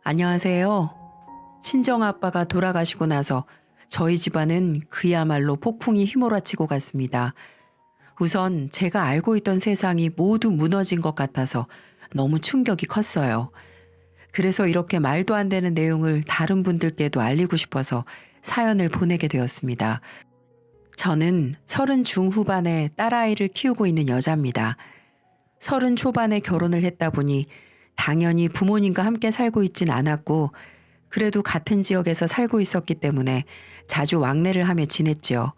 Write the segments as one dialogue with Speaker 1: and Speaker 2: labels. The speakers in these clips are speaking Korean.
Speaker 1: 안녕하세요. 친정아빠가 돌아가시고 나서 저희 집안은 그야말로 폭풍이 휘몰아치고 갔습니다. 우선 제가 알고 있던 세상이 모두 무너진 것 같아서 너무 충격이 컸어요. 그래서 이렇게 말도 안 되는 내용을 다른 분들께도 알리고 싶어서 사연을 보내게 되었습니다. 저는 30 중후반에 딸아이를 키우고 있는 여자입니다. 30 초반에 결혼을 했다 보니 당연히 부모님과 함께 살고 있진 않았고, 그래도 같은 지역에서 살고 있었기 때문에 자주 왕래를 하며 지냈죠.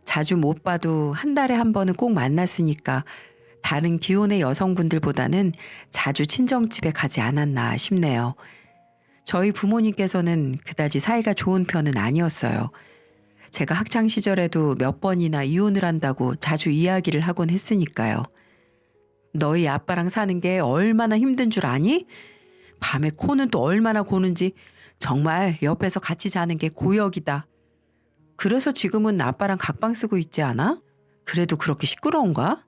Speaker 1: 자주 못 봐도 한 달에 한 번은 꼭 만났으니까 다른 기혼의 여성분들보다는 자주 친정집에 가지 않았나 싶네요. 저희 부모님께서는 그다지 사이가 좋은 편은 아니었어요. 제가 학창 시절에도 몇 번이나 이혼을 한다고 자주 이야기를 하곤 했으니까요. 너희 아빠랑 사는 게 얼마나 힘든 줄 아니? 밤에 코는 또 얼마나 고는지 정말 옆에서 같이 자는 게 고역이다. 그래서 지금은 아빠랑 각방 쓰고 있지 않아? 그래도 그렇게 시끄러운가?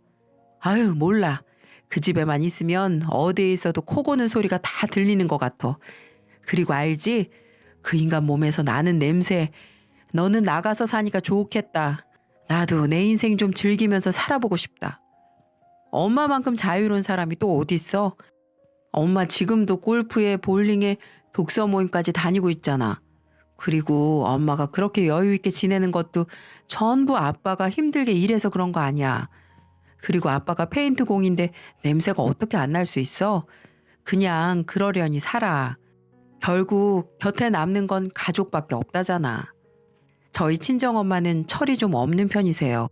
Speaker 1: 아유, 몰라. 그 집에만 있으면 어디에 있어도 코 고는 소리가 다 들리는 것 같아. 그리고 알지? 그 인간 몸에서 나는 냄새. 너는 나가서 사니까 좋겠다. 나도 내 인생 좀 즐기면서 살아보고 싶다. 엄마만큼 자유로운 사람이 또 어딨어? 엄마 지금도 골프에 볼링에 독서 모임까지 다니고 있잖아. 그리고 엄마가 그렇게 여유 있게 지내는 것도 전부 아빠가 힘들게 일해서 그런 거 아니야. 그리고 아빠가 페인트 공인데 냄새가 어떻게 안 날 수 있어? 그냥 그러려니 살아. 결국 곁에 남는 건 가족밖에 없다잖아. 저희 친정엄마는 철이 좀 없는 편이세요.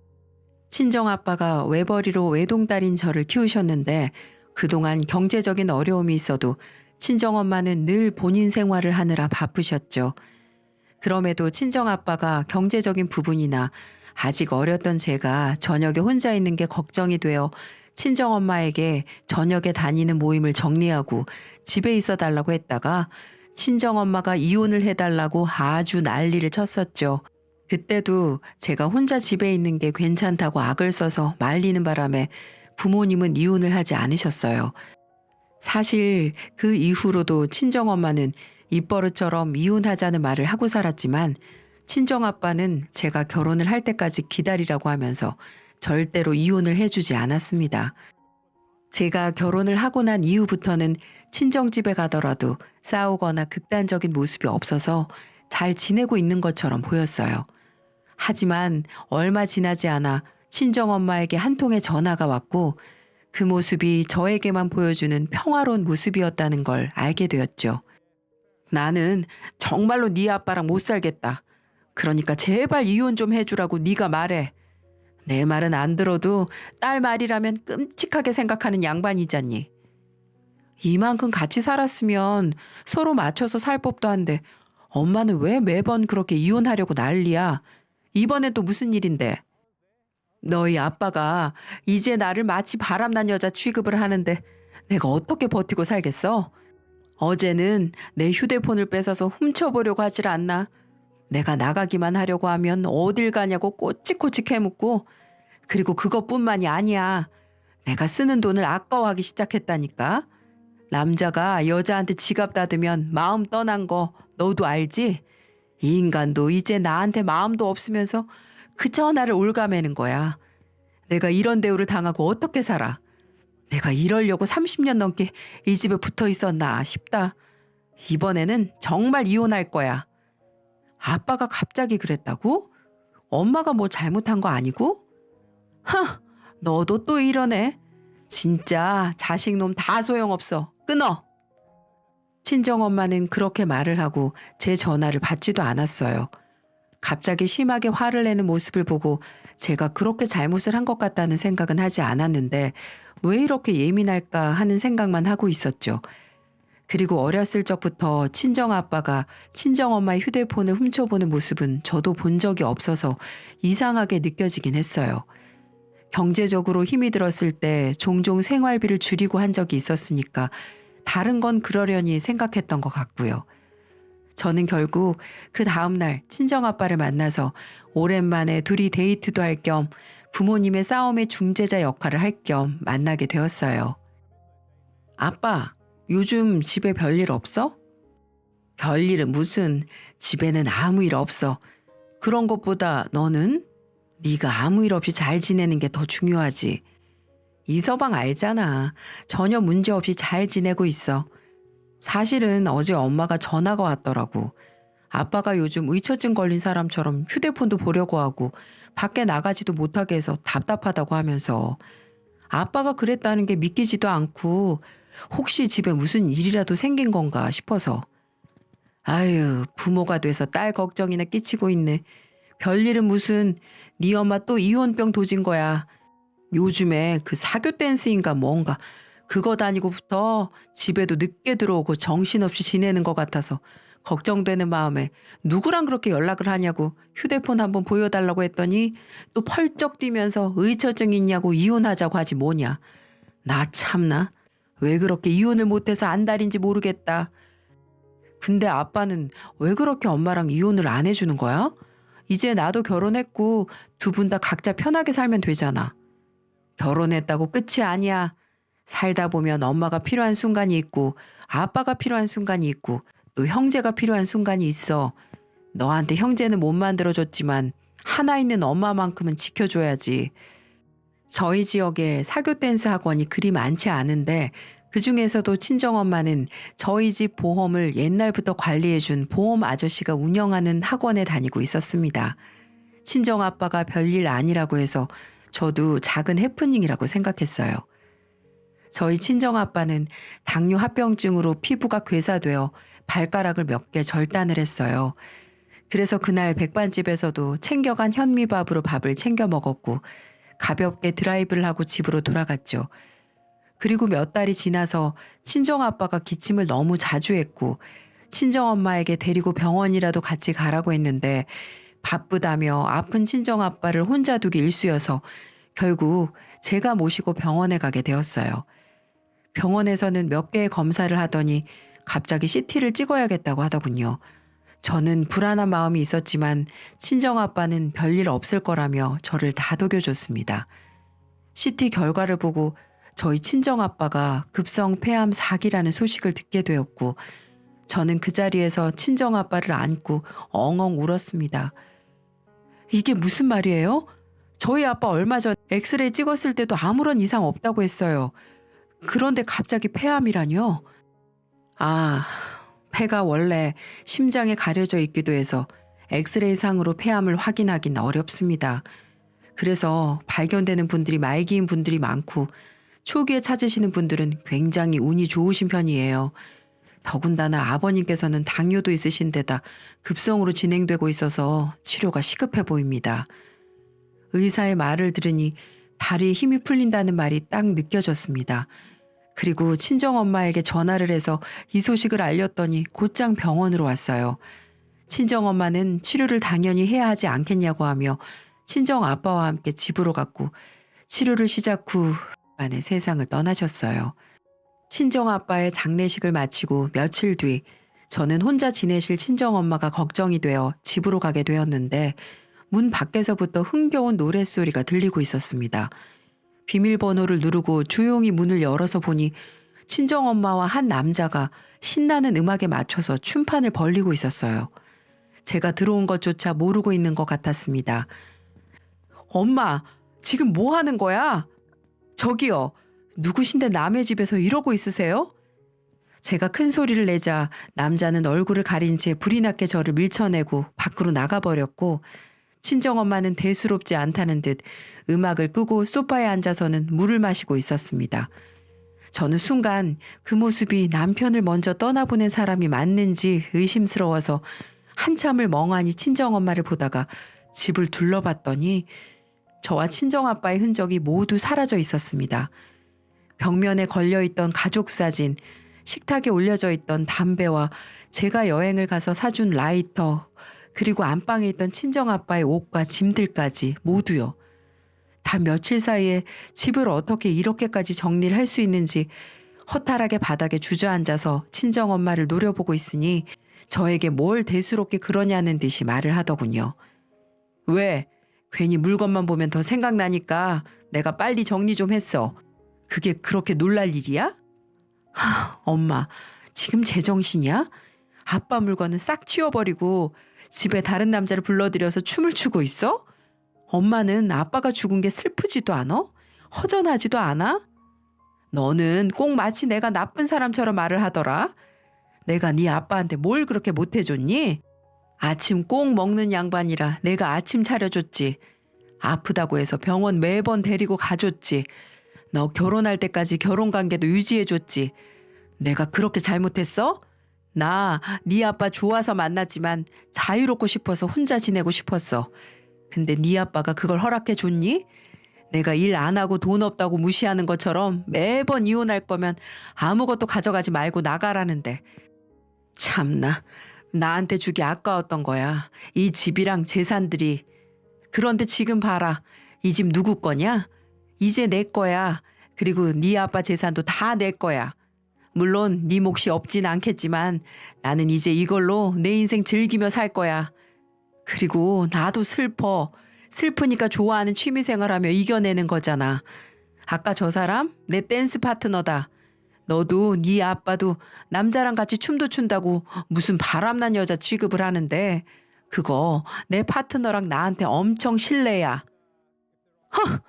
Speaker 1: 친정아빠가 외벌이로 외동딸인 저를 키우셨는데 그동안 경제적인 어려움이 있어도 친정엄마는 늘 본인 생활을 하느라 바쁘셨죠. 그럼에도 친정아빠가 경제적인 부분이나 아직 어렸던 제가 저녁에 혼자 있는 게 걱정이 되어 친정엄마에게 저녁에 다니는 모임을 정리하고 집에 있어 달라고 했다가 친정엄마가 이혼을 해달라고 아주 난리를 쳤었죠. 그때도 제가 혼자 집에 있는 게 괜찮다고 악을 써서 말리는 바람에 부모님은 이혼을 하지 않으셨어요. 사실 그 이후로도 친정엄마는 입버릇처럼 이혼하자는 말을 하고 살았지만 친정아빠는 제가 결혼을 할 때까지 기다리라고 하면서 절대로 이혼을 해주지 않았습니다. 제가 결혼을 하고 난 이후부터는 친정집에 가더라도 싸우거나 극단적인 모습이 없어서 잘 지내고 있는 것처럼 보였어요. 하지만 얼마 지나지 않아 친정엄마에게 한 통의 전화가 왔고 그 모습이 저에게만 보여주는 평화로운 모습이었다는 걸 알게 되었죠. 나는 정말로 네 아빠랑 못 살겠다. 그러니까 제발 이혼 좀 해주라고 네가 말해. 내 말은 안 들어도 딸 말이라면 끔찍하게 생각하는 양반이잖니. 이만큼 같이 살았으면 서로 맞춰서 살 법도 한데 엄마는 왜 매번 그렇게 이혼하려고 난리야. 이번엔 또 무슨 일인데? 너희 아빠가 이제 나를 마치 바람난 여자 취급을 하는데 내가 어떻게 버티고 살겠어? 어제는 내 휴대폰을 뺏어서 훔쳐보려고 하질 않나? 내가 나가기만 하려고 하면 어딜 가냐고 꼬치꼬치 캐묻고, 그리고 그것뿐만이 아니야. 내가 쓰는 돈을 아까워하기 시작했다니까. 남자가 여자한테 지갑 닫으면 마음 떠난 거 너도 알지? 이 인간도 이제 나한테 마음도 없으면서 그저 나를 올가매는 거야. 내가 이런 대우를 당하고 어떻게 살아? 내가 이러려고 30년 넘게 이 집에 붙어 있었나 싶다. 이번에는 정말 이혼할 거야. 아빠가 갑자기 그랬다고? 엄마가 뭐 잘못한 거 아니고? 흥, 너도 또 이러네. 진짜 자식놈 다 소용없어. 끊어. 친정엄마는 그렇게 말을 하고 제 전화를 받지도 않았어요. 갑자기 심하게 화를 내는 모습을 보고 제가 그렇게 잘못을 한 것 같다는 생각은 하지 않았는데 왜 이렇게 예민할까 하는 생각만 하고 있었죠. 그리고 어렸을 적부터 친정아빠가 친정엄마의 휴대폰을 훔쳐보는 모습은 저도 본 적이 없어서 이상하게 느껴지긴 했어요. 경제적으로 힘이 들었을 때 종종 생활비를 줄이고 한 적이 있었으니까 다른 건 그러려니 생각했던 것 같고요. 저는 결국 그 다음날 친정아빠를 만나서 오랜만에 둘이 데이트도 할 겸 부모님의 싸움의 중재자 역할을 할 겸 만나게 되었어요. 아빠, 요즘 집에 별일 없어? 별일은 무슨, 집에는 아무 일 없어. 그런 것보다 너는? 네가 아무 일 없이 잘 지내는 게 더 중요하지. 이 서방 알잖아. 전혀 문제 없이 잘 지내고 있어. 사실은 어제 엄마가 전화가 왔더라고. 아빠가 요즘 의처증 걸린 사람처럼 휴대폰도 보려고 하고 밖에 나가지도 못하게 해서 답답하다고 하면서 아빠가 그랬다는 게 믿기지도 않고 혹시 집에 무슨 일이라도 생긴 건가 싶어서. 아유, 부모가 돼서 딸 걱정이나 끼치고 있네. 별일은 무슨, 네 엄마 또 이혼병 도진 거야. 요즘에 그 사교 댄스인가 뭔가 그거 다니고부터 집에도 늦게 들어오고 정신없이 지내는 것 같아서 걱정되는 마음에 누구랑 그렇게 연락을 하냐고 휴대폰 한번 보여달라고 했더니 또 펄쩍 뛰면서 의처증 있냐고 이혼하자고 하지 뭐냐. 나 참나. 왜 그렇게 이혼을 못해서 안달인지 모르겠다. 근데 아빠는 왜 그렇게 엄마랑 이혼을 안 해주는 거야? 이제 나도 결혼했고 두 분 다 각자 편하게 살면 되잖아. 결혼했다고 끝이 아니야. 살다 보면 엄마가 필요한 순간이 있고 아빠가 필요한 순간이 있고 또 형제가 필요한 순간이 있어. 너한테 형제는 못 만들어줬지만 하나 있는 엄마만큼은 지켜줘야지. 저희 지역에 사교 댄스 학원이 그리 많지 않은데 그중에서도 친정엄마는 저희 집 보험을 옛날부터 관리해준 보험 아저씨가 운영하는 학원에 다니고 있었습니다. 친정아빠가 별일 아니라고 해서 저도 작은 해프닝이라고 생각했어요. 저희 친정아빠는 당뇨 합병증으로 피부가 괴사되어 발가락을 몇 개 절단을 했어요. 그래서 그날 백반집에서도 챙겨간 현미밥으로 밥을 챙겨 먹었고 가볍게 드라이브를 하고 집으로 돌아갔죠. 그리고 몇 달이 지나서 친정아빠가 기침을 너무 자주 했고 친정엄마에게 데리고 병원이라도 같이 가라고 했는데 바쁘다며 아픈 친정아빠를 혼자 두기 일쑤여서 결국 제가 모시고 병원에 가게 되었어요. 병원에서는 몇 개의 검사를 하더니 갑자기 CT를 찍어야겠다고 하더군요. 저는 불안한 마음이 있었지만 친정아빠는 별일 없을 거라며 저를 다독여줬습니다. CT 결과를 보고 저희 친정아빠가 급성 폐암 4기라는 소식을 듣게 되었고 저는 그 자리에서 친정아빠를 안고 엉엉 울었습니다. 이게 무슨 말이에요? 저희 아빠 얼마 전 엑스레이 찍었을 때도 아무런 이상 없다고 했어요. 그런데 갑자기 폐암이라뇨? 아, 폐가 원래 심장에 가려져 있기도 해서 엑스레이 상으로 폐암을 확인하긴 어렵습니다. 그래서 발견되는 분들이 말기인 분들이 많고 초기에 찾으시는 분들은 굉장히 운이 좋으신 편이에요. 더군다나 아버님께서는 당뇨도 있으신 데다 급성으로 진행되고 있어서 치료가 시급해 보입니다. 의사의 말을 들으니 다리에 힘이 풀린다는 말이 딱 느껴졌습니다. 그리고 친정엄마에게 전화를 해서 이 소식을 알렸더니 곧장 병원으로 왔어요. 친정엄마는 치료를 당연히 해야 하지 않겠냐고 하며 친정아빠와 함께 집으로 갔고 치료를 시작 후 만에 세상을 떠나셨어요. 친정아빠의 장례식을 마치고 며칠 뒤 저는 혼자 지내실 친정엄마가 걱정이 되어 집으로 가게 되었는데 문 밖에서부터 흥겨운 노랫소리가 들리고 있었습니다. 비밀번호를 누르고 조용히 문을 열어서 보니 친정엄마와 한 남자가 신나는 음악에 맞춰서 춤판을 벌리고 있었어요. 제가 들어온 것조차 모르고 있는 것 같았습니다. 엄마, 지금 뭐 하는 거야? 저기요, 누구신데 남의 집에서 이러고 있으세요? 제가 큰 소리를 내자 남자는 얼굴을 가린 채 불이 났게 저를 밀쳐내고 밖으로 나가버렸고 친정엄마는 대수롭지 않다는 듯 음악을 끄고 소파에 앉아서는 물을 마시고 있었습니다. 저는 순간 그 모습이 남편을 먼저 떠나보낸 사람이 맞는지 의심스러워서 한참을 멍하니 친정엄마를 보다가 집을 둘러봤더니 저와 친정아빠의 흔적이 모두 사라져 있었습니다. 벽면에 걸려있던 가족 사진, 식탁에 올려져 있던 담배와 제가 여행을 가서 사준 라이터, 그리고 안방에 있던 친정아빠의 옷과 짐들까지 모두요. 단 며칠 사이에 집을 어떻게 이렇게까지 정리를 할 수 있는지 허탈하게 바닥에 주저앉아서 친정엄마를 노려보고 있으니 저에게 뭘 대수롭게 그러냐는 듯이 말을 하더군요. 왜? 괜히 물건만 보면 더 생각나니까 내가 빨리 정리 좀 했어. 그게 그렇게 놀랄 일이야? 엄마, 지금 제정신이야? 아빠 물건은 싹 치워버리고 집에 다른 남자를 불러들여서 춤을 추고 있어? 엄마는 아빠가 죽은 게 슬프지도 않아? 허전하지도 않아? 너는 꼭 마치 내가 나쁜 사람처럼 말을 하더라. 내가 네 아빠한테 뭘 그렇게 못해줬니? 아침 꼭 먹는 양반이라 내가 아침 차려줬지. 아프다고 해서 병원 매번 데리고 가줬지. 너 결혼할 때까지 결혼관계도 유지해줬지. 내가 그렇게 잘못했어? 나 네 아빠 좋아서 만났지만 자유롭고 싶어서 혼자 지내고 싶었어. 근데 네 아빠가 그걸 허락해 줬니? 내가 일 안 하고 돈 없다고 무시하는 것처럼 매번 이혼할 거면 아무것도 가져가지 말고 나가라는데. 참나, 나한테 주기 아까웠던 거야. 이 집이랑 재산들이. 그런데 지금 봐라. 이 집 누구 거냐? 이제 내 거야. 그리고 네 아빠 재산도 다 내 거야. 물론 네 몫이 없진 않겠지만 나는 이제 이걸로 내 인생 즐기며 살 거야. 그리고 나도 슬퍼. 슬프니까 좋아하는 취미생활하며 이겨내는 거잖아. 아까 저 사람 내 댄스 파트너다. 너도 네 아빠도 남자랑 같이 춤도 춘다고 무슨 바람난 여자 취급을 하는데 그거 내 파트너랑 나한테 엄청 신뢰야. 허!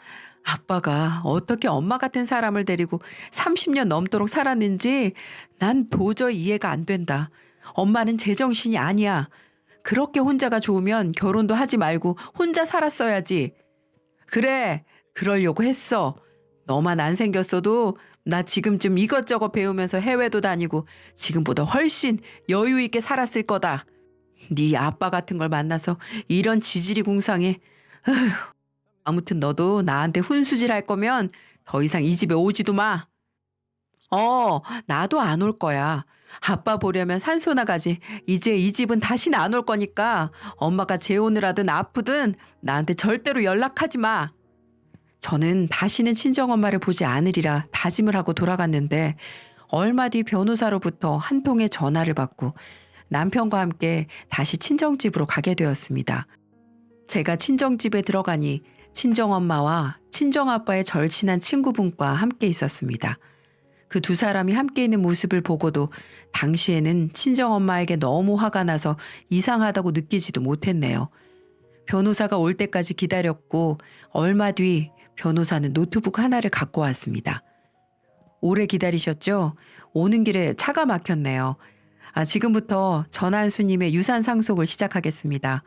Speaker 1: 아빠가 어떻게 엄마 같은 사람을 데리고 30년 넘도록 살았는지 난 도저히 이해가 안 된다. 엄마는 제정신이 아니야. 그렇게 혼자가 좋으면 결혼도 하지 말고 혼자 살았어야지. 그래, 그러려고 했어. 너만 안 생겼어도 나 지금쯤 이것저것 배우면서 해외도 다니고 지금보다 훨씬 여유 있게 살았을 거다. 네 아빠 같은 걸 만나서 이런 지질이 궁상해. 아무튼 너도 나한테 훈수질 할 거면 더 이상 이 집에 오지도 마. 나도 안 올 거야. 아빠 보려면 산소 나가지. 이제 이 집은 다시는 안 올 거니까 엄마가 재혼을 하든 아프든 나한테 절대로 연락하지 마. 저는 다시는 친정엄마를 보지 않으리라 다짐을 하고 돌아갔는데 얼마 뒤 변호사로부터 한 통의 전화를 받고 남편과 함께 다시 친정집으로 가게 되었습니다. 제가 친정집에 들어가니 친정엄마와 친정아빠의 절친한 친구분과 함께 있었습니다. 그 두 사람이 함께 있는 모습을 보고도 당시에는 친정엄마에게 너무 화가 나서 이상하다고 느끼지도 못했네요. 변호사가 올 때까지 기다렸고 얼마 뒤 변호사는 노트북 하나를 갖고 왔습니다. 오래 기다리셨죠? 오는 길에 차가 막혔네요. 지금부터 전한수님의 유산 상속을 시작하겠습니다.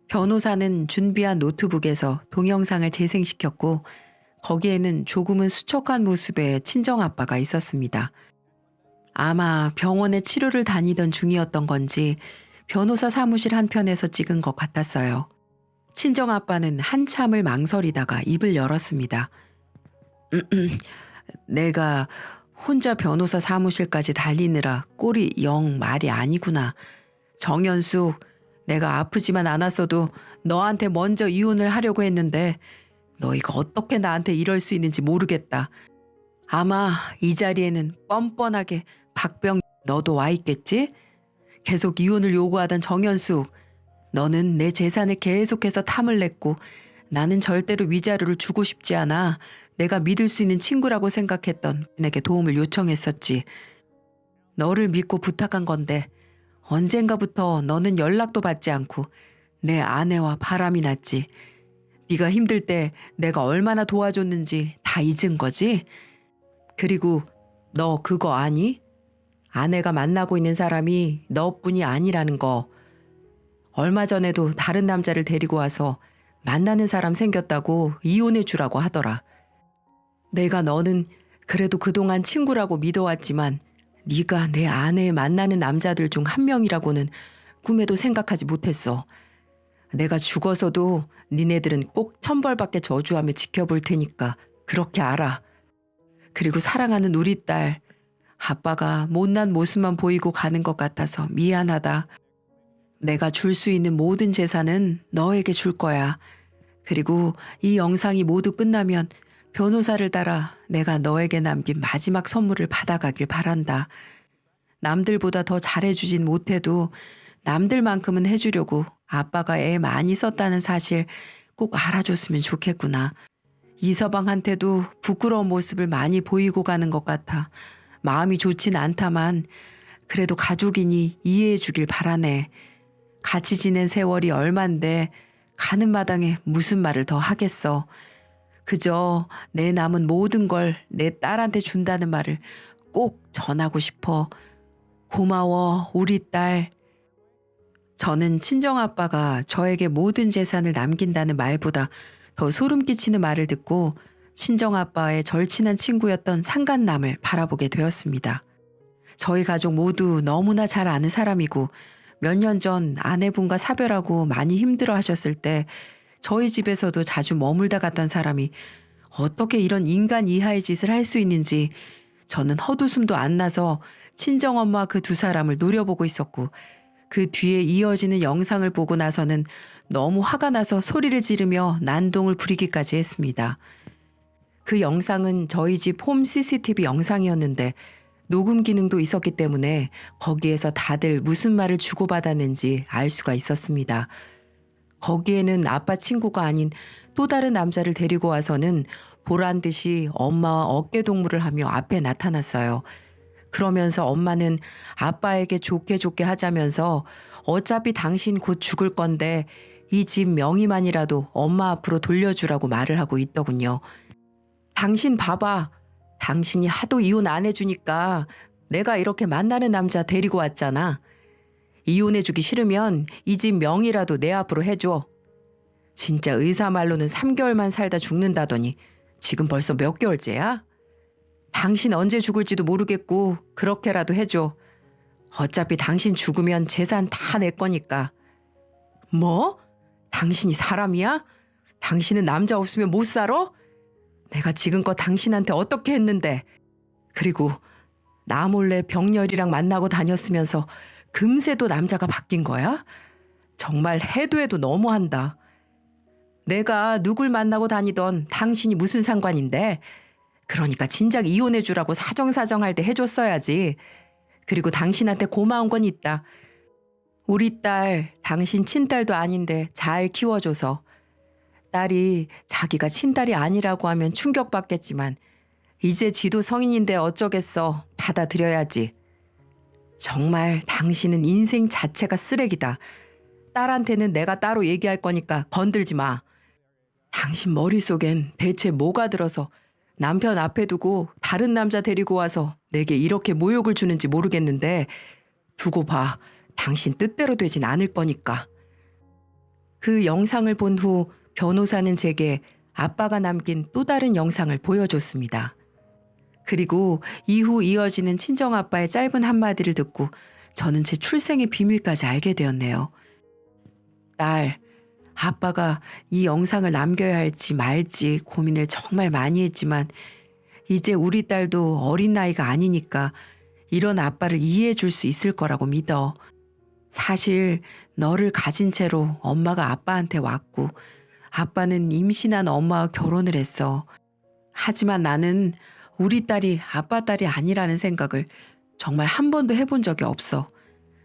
Speaker 1: 변호사는 준비한 노트북에서 동영상을 재생시켰고 거기에는 조금은 수척한 모습의 친정아빠가 있었습니다. 아마 병원에 치료를 다니던 중이었던 건지 변호사 사무실 한편에서 찍은 것 같았어요. 친정아빠는 한참을 망설이다가 입을 열었습니다. 내가 혼자 변호사 사무실까지 달리느라 꼴이 영 말이 아니구나. 정연숙, 내가 아프지만 않았어도 너한테 먼저 이혼을 하려고 했는데 너 이거 어떻게 나한테 이럴 수 있는지 모르겠다. 아마 이 자리에는 뻔뻔하게 박병 너도 와 있겠지? 계속 이혼을 요구하던 정연숙, 너는 내 재산을 계속해서 탐을 냈고 나는 절대로 위자료를 주고 싶지 않아 내가 믿을 수 있는 친구라고 생각했던 내게 도움을 요청했었지. 너를 믿고 부탁한 건데 언젠가부터 너는 연락도 받지 않고 내 아내와 바람이 났지. 네가 힘들 때 내가 얼마나 도와줬는지 다 잊은 거지? 그리고 너 그거 아니? 아내가 만나고 있는 사람이 너뿐이 아니라는 거. 얼마 전에도 다른 남자를 데리고 와서 만나는 사람 생겼다고 이혼해 주라고 하더라. 내가 너는 그래도 그동안 친구라고 믿어왔지만 네가 내 아내 만나는 남자들 중 한 명이라고는 꿈에도 생각하지 못했어. 내가 죽어서도 니네들은 꼭 천벌받게 저주하며 지켜볼 테니까 그렇게 알아. 그리고 사랑하는 우리 딸, 아빠가 못난 모습만 보이고 가는 것 같아서 미안하다. 내가 줄 수 있는 모든 재산은 너에게 줄 거야. 그리고 이 영상이 모두 끝나면 변호사를 따라 내가 너에게 남긴 마지막 선물을 받아가길 바란다. 남들보다 더 잘해주진 못해도 남들만큼은 해주려고 아빠가 애 많이 썼다는 사실 꼭 알아줬으면 좋겠구나. 이서방한테도 부끄러운 모습을 많이 보이고 가는 것 같아 마음이 좋진 않다만 그래도 가족이니 이해해 주길 바라네. 같이 지낸 세월이 얼만데 가는 마당에 무슨 말을 더 하겠어. 그저 내 남은 모든 걸 내 딸한테 준다는 말을 꼭 전하고 싶어. 고마워, 우리 딸. 저는 친정아빠가 저에게 모든 재산을 남긴다는 말보다 더 소름 끼치는 말을 듣고 친정아빠의 절친한 친구였던 상간남을 바라보게 되었습니다. 저희 가족 모두 너무나 잘 아는 사람이고 몇 년 전 아내분과 사별하고 많이 힘들어 하셨을 때 저희 집에서도 자주 머물다 갔던 사람이 어떻게 이런 인간 이하의 짓을 할 수 있는지 저는 헛웃음도 안 나서 친정엄마 그 두 사람을 노려보고 있었고 그 뒤에 이어지는 영상을 보고 나서는 너무 화가 나서 소리를 지르며 난동을 부리기까지 했습니다. 그 영상은 저희 집 홈 CCTV 영상이었는데 녹음 기능도 있었기 때문에 거기에서 다들 무슨 말을 주고받았는지 알 수가 있었습니다. 거기에는 아빠 친구가 아닌 또 다른 남자를 데리고 와서는 보란 듯이 엄마와 어깨 동무를 하며 앞에 나타났어요. 그러면서 엄마는 아빠에게 좋게 좋게 하자면서 어차피 당신 곧 죽을 건데 이 집 명의만이라도 엄마 앞으로 돌려주라고 말을 하고 있더군요. 당신 봐봐. 당신이 하도 이혼 안 해주니까 내가 이렇게 만나는 남자 데리고 왔잖아. 이혼해주기 싫으면 이 집 명의라도 내 앞으로 해줘. 진짜 의사 말로는 3개월만 살다 죽는다더니 지금 벌써 몇 개월째야? 당신 언제 죽을지도 모르겠고 그렇게라도 해줘. 어차피 당신 죽으면 재산 다 내 거니까. 뭐? 당신이 사람이야? 당신은 남자 없으면 못 살아? 내가 지금껏 당신한테 어떻게 했는데. 그리고 나 몰래 병렬이랑 만나고 다녔으면서 금세도 남자가 바뀐 거야? 정말 해도 해도 너무한다. 내가 누굴 만나고 다니던 당신이 무슨 상관인데. 그러니까 진작 이혼해 주라고 사정사정할 때 해줬어야지. 그리고 당신한테 고마운 건 있다. 우리 딸 당신 친딸도 아닌데 잘 키워줘서. 딸이 자기가 친딸이 아니라고 하면 충격받겠지만 이제 지도 성인인데 어쩌겠어. 받아들여야지. 정말 당신은 인생 자체가 쓰레기다. 딸한테는 내가 따로 얘기할 거니까 건들지 마. 당신 머릿속엔 대체 뭐가 들어서 남편 앞에 두고 다른 남자 데리고 와서 내게 이렇게 모욕을 주는지 모르겠는데 두고 봐. 당신 뜻대로 되진 않을 거니까. 그 영상을 본 후 변호사는 제게 아빠가 남긴 또 다른 영상을 보여줬습니다. 그리고 이후 이어지는 친정아빠의 짧은 한마디를 듣고 저는 제 출생의 비밀까지 알게 되었네요. 딸, 아빠가 이 영상을 남겨야 할지 말지 고민을 정말 많이 했지만 이제 우리 딸도 어린 나이가 아니니까 이런 아빠를 이해해 줄 수 있을 거라고 믿어. 사실 너를 가진 채로 엄마가 아빠한테 왔고 아빠는 임신한 엄마와 결혼을 했어. 하지만 나는 우리 딸이 아빠 딸이 아니라는 생각을 정말 한 번도 해본 적이 없어.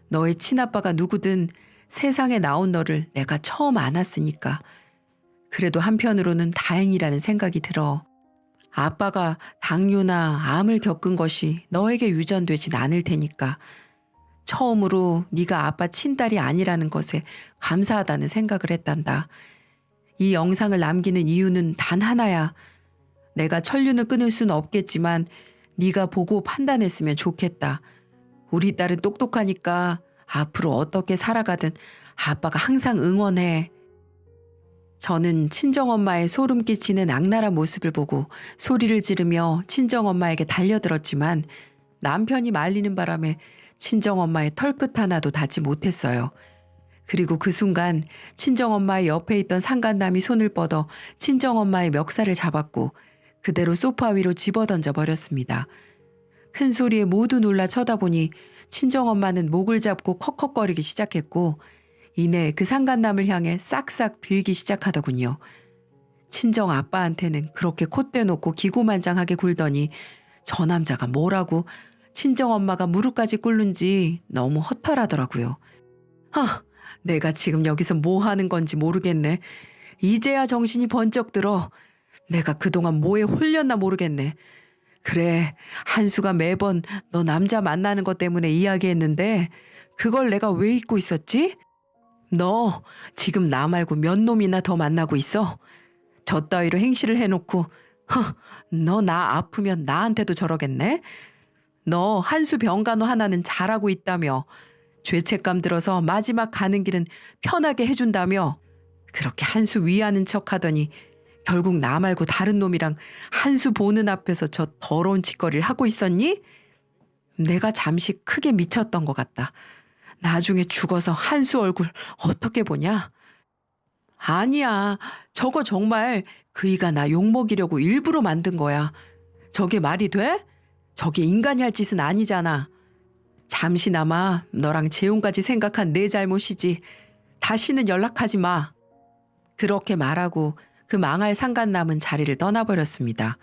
Speaker 1: 너의 친아빠가 누구든 세상에 나온 너를 내가 처음 안았으니까. 그래도 한편으로는 다행이라는 생각이 들어. 아빠가 당뇨나 암을 겪은 것이 너에게 유전되진 않을 테니까. 처음으로 네가 아빠 친딸이 아니라는 것에 감사하다는 생각을 했단다. 이 영상을 남기는 이유는 단 하나야. 내가 천륜을 끊을 수는 없겠지만 네가 보고 판단했으면 좋겠다. 우리 딸은 똑똑하니까 앞으로 어떻게 살아가든 아빠가 항상 응원해. 저는 친정엄마의 소름 끼치는 악랄한 모습을 보고 소리를 지르며 친정엄마에게 달려들었지만 남편이 말리는 바람에 친정엄마의 털끝 하나도 닿지 못했어요. 그리고 그 순간 친정엄마의 옆에 있던 상간남이 손을 뻗어 친정엄마의 멱살을 잡았고 그대로 소파 위로 집어던져 버렸습니다. 큰 소리에 모두 놀라 쳐다보니 친정엄마는 목을 잡고 컥컥거리기 시작했고 이내 그 상간남을 향해 싹싹 빌기 시작하더군요. 친정 아빠한테는 그렇게 콧대 놓고 기고만장하게 굴더니 저 남자가 뭐라고 친정엄마가 무릎까지 꿇는지 너무 허탈하더라고요. 내가 지금 여기서 뭐 하는 건지 모르겠네. 이제야 정신이 번쩍 들어. 내가 그동안 뭐에 홀렸나 모르겠네. 그래, 한수가 매번 너 남자 만나는 것 때문에 이야기했는데 그걸 내가 왜 잊고 있었지? 너 지금 나 말고 몇 놈이나 더 만나고 있어? 저 따위로 행실을 해놓고 너 나 아프면 나한테도 저러겠네? 너 한수 병간호 하나는 잘하고 있다며 죄책감 들어서 마지막 가는 길은 편하게 해준다며 그렇게 한수 위하는 척하더니 결국 나 말고 다른 놈이랑 한수 보는 앞에서 저 더러운 짓거리를 하고 있었니? 내가 잠시 크게 미쳤던 것 같다. 나중에 죽어서 한수 얼굴 어떻게 보냐? 아니야. 저거 정말 그이가 나 욕먹이려고 일부러 만든 거야. 저게 말이 돼? 저게 인간이 할 짓은 아니잖아. 잠시나마 너랑 재혼까지 생각한 내 잘못이지. 다시는 연락하지 마. 그렇게 말하고 그 망할 상간남은 자리를 떠나버렸습니다.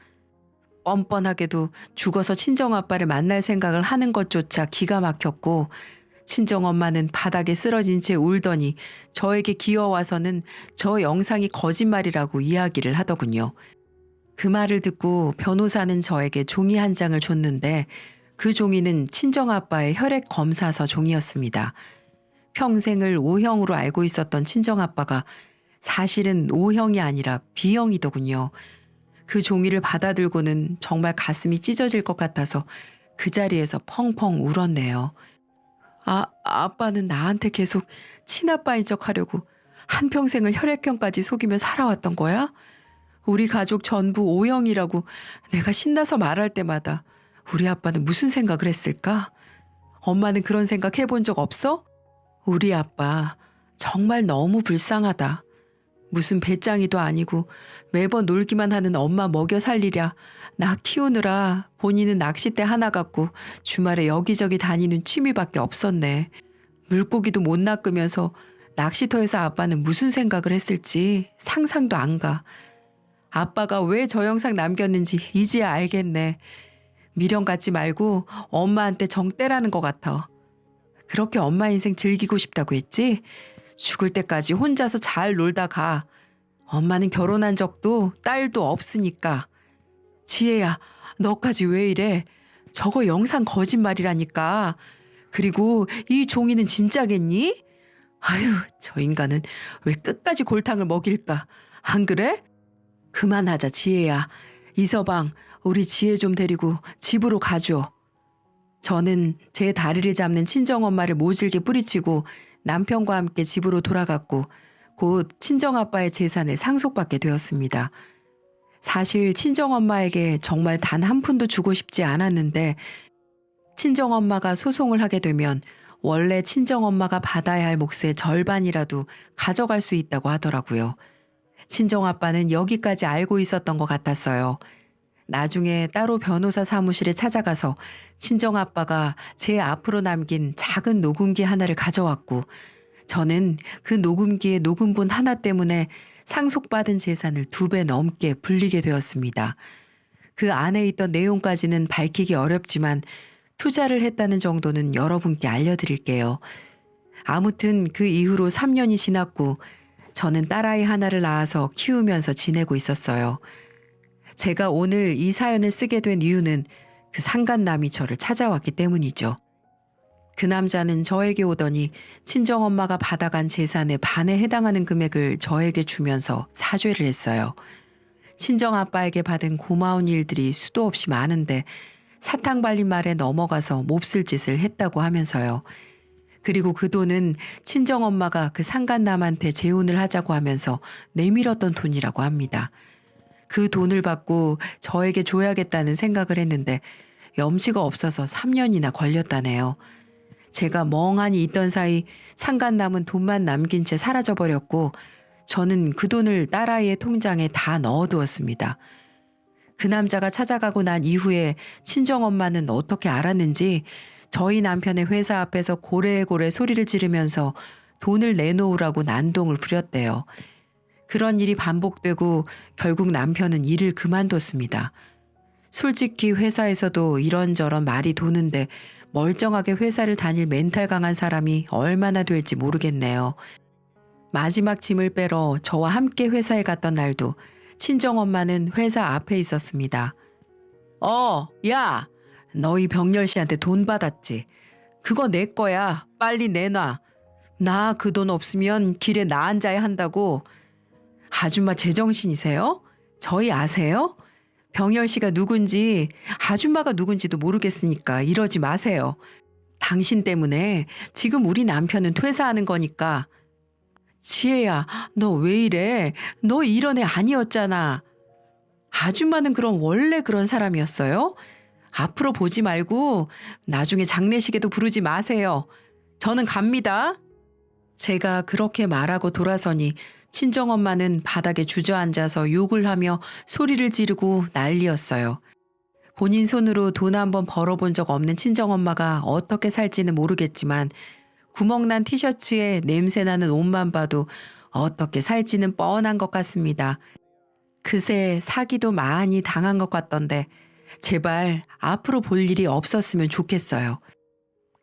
Speaker 1: 뻔뻔하게도 죽어서 친정아빠를 만날 생각을 하는 것조차 기가 막혔고 친정엄마는 바닥에 쓰러진 채 울더니 저에게 기어와서는 저 영상이 거짓말이라고 이야기를 하더군요. 그 말을 듣고 변호사는 저에게 종이 한 장을 줬는데 그 종이는 친정아빠의 혈액 검사서 종이었습니다. 평생을 O형으로 알고 있었던 친정아빠가 사실은 O형이 아니라 B형이더군요. 그 종이를 받아들고는 정말 가슴이 찢어질 것 같아서 그 자리에서 펑펑 울었네요. 아빠는 나한테 계속 친아빠인 척 하려고 한평생을 혈액형까지 속이며 살아왔던 거야? 우리 가족 전부 O형이라고 내가 신나서 말할 때마다 우리 아빠는 무슨 생각을 했을까? 엄마는 그런 생각 해본 적 없어? 우리 아빠 정말 너무 불쌍하다. 무슨 배짱이도 아니고 매번 놀기만 하는 엄마 먹여 살리랴 나 키우느라 본인은 낚싯대 하나 갖고 주말에 여기저기 다니는 취미밖에 없었네. 물고기도 못 낚으면서 낚시터에서 아빠는 무슨 생각을 했을지 상상도 안 가. 아빠가 왜 저 영상 남겼는지 이제야 알겠네. 미련 갖지 말고 엄마한테 정 떼라는 것 같아. 그렇게 엄마 인생 즐기고 싶다고 했지? 죽을 때까지 혼자서 잘 놀다 가. 엄마는 결혼한 적도 딸도 없으니까. 지혜야, 너까지 왜 이래? 저거 영상 거짓말이라니까. 그리고 이 종이는 진짜겠니? 아유, 저 인간은 왜 끝까지 골탕을 먹일까? 안 그래? 그만하자, 지혜야. 이서방, 우리 지혜 좀 데리고 집으로 가줘. 저는 제 다리를 잡는 친정엄마를 모질게 뿌리치고 남편과 함께 집으로 돌아갔고 곧 친정아빠의 재산을 상속받게 되었습니다. 사실 친정엄마에게 정말 단 한 푼도 주고 싶지 않았는데 친정엄마가 소송을 하게 되면 원래 친정엄마가 받아야 할 몫의 절반이라도 가져갈 수 있다고 하더라고요. 친정아빠는 여기까지 알고 있었던 것 같았어요. 나중에 따로 변호사 사무실에 찾아가서 친정아빠가 제 앞으로 남긴 작은 녹음기 하나를 가져왔고 저는 그 녹음기의 녹음본 하나 때문에 상속받은 재산을 2배 넘게 불리게 되었습니다. 그 안에 있던 내용까지는 밝히기 어렵지만 투자를 했다는 정도는 여러분께 알려드릴게요. 아무튼 그 이후로 3년이 지났고 저는 딸아이 하나를 낳아서 키우면서 지내고 있었어요. 제가 오늘 이 사연을 쓰게 된 이유는 그 상간남이 저를 찾아왔기 때문이죠. 그 남자는 저에게 오더니 친정엄마가 받아간 재산의 반에 해당하는 금액을 저에게 주면서 사죄를 했어요. 친정아빠에게 받은 고마운 일들이 수도 없이 많은데 사탕 발린 말에 넘어가서 몹쓸 짓을 했다고 하면서요. 그리고 그 돈은 친정엄마가 그 상간남한테 재혼을 하자고 하면서 내밀었던 돈이라고 합니다. 그 돈을 받고 저에게 줘야겠다는 생각을 했는데 염치가 없어서 3년이나 걸렸다네요. 제가 멍하니 있던 사이 상간남은 돈만 남긴 채 사라져버렸고 저는 그 돈을 딸아이의 통장에 다 넣어두었습니다. 그 남자가 찾아가고 난 이후에 친정엄마는 어떻게 알았는지 저희 남편의 회사 앞에서 고래고래 소리를 지르면서 돈을 내놓으라고 난동을 부렸대요. 그런 일이 반복되고 결국 남편은 일을 그만뒀습니다. 솔직히 회사에서도 이런저런 말이 도는데 멀쩡하게 회사를 다닐 멘탈 강한 사람이 얼마나 될지 모르겠네요. 마지막 짐을 빼러 저와 함께 회사에 갔던 날도 친정엄마는 회사 앞에 있었습니다. 야, 너희 병렬 씨한테 돈 받았지? 그거 내 거야. 빨리 내놔. 나 그 돈 없으면 길에 나 앉아야 한다고. 아줌마 제정신이세요? 저희 아세요? 병열 씨가 누군지, 아줌마가 누군지도 모르겠으니까 이러지 마세요. 당신 때문에 지금 우리 남편은 퇴사하는 거니까. 지혜야, 너 왜 이래? 너 이런 애 아니었잖아. 아줌마는 그럼 원래 그런 사람이었어요? 앞으로 보지 말고 나중에 장례식에도 부르지 마세요. 저는 갑니다. 제가 그렇게 말하고 돌아서니 친정엄마는 바닥에 주저앉아서 욕을 하며 소리를 지르고 난리였어요. 본인 손으로 돈 한 번 벌어본 적 없는 친정엄마가 어떻게 살지는 모르겠지만 구멍난 티셔츠에 냄새나는 옷만 봐도 어떻게 살지는 뻔한 것 같습니다. 그새 사기도 많이 당한 것 같던데 제발 앞으로 볼 일이 없었으면 좋겠어요.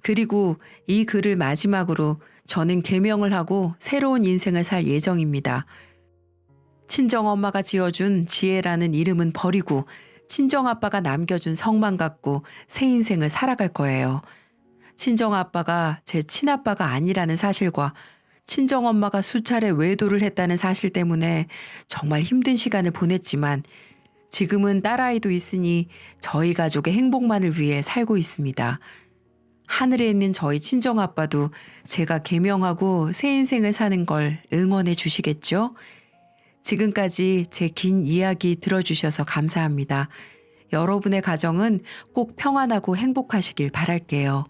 Speaker 1: 그리고 이 글을 마지막으로 저는 개명을 하고 새로운 인생을 살 예정입니다. 친정엄마가 지어준 지혜라는 이름은 버리고 친정아빠가 남겨준 성만 갖고 새 인생을 살아갈 거예요. 친정아빠가 제 친아빠가 아니라는 사실과 친정엄마가 수차례 외도를 했다는 사실 때문에 정말 힘든 시간을 보냈지만 지금은 딸아이도 있으니 저희 가족의 행복만을 위해 살고 있습니다. 하늘에 있는 저희 친정아빠도 제가 개명하고 새 인생을 사는 걸 응원해 주시겠죠? 지금까지 제 긴 이야기 들어주셔서 감사합니다. 여러분의 가정은 꼭 평안하고 행복하시길 바랄게요.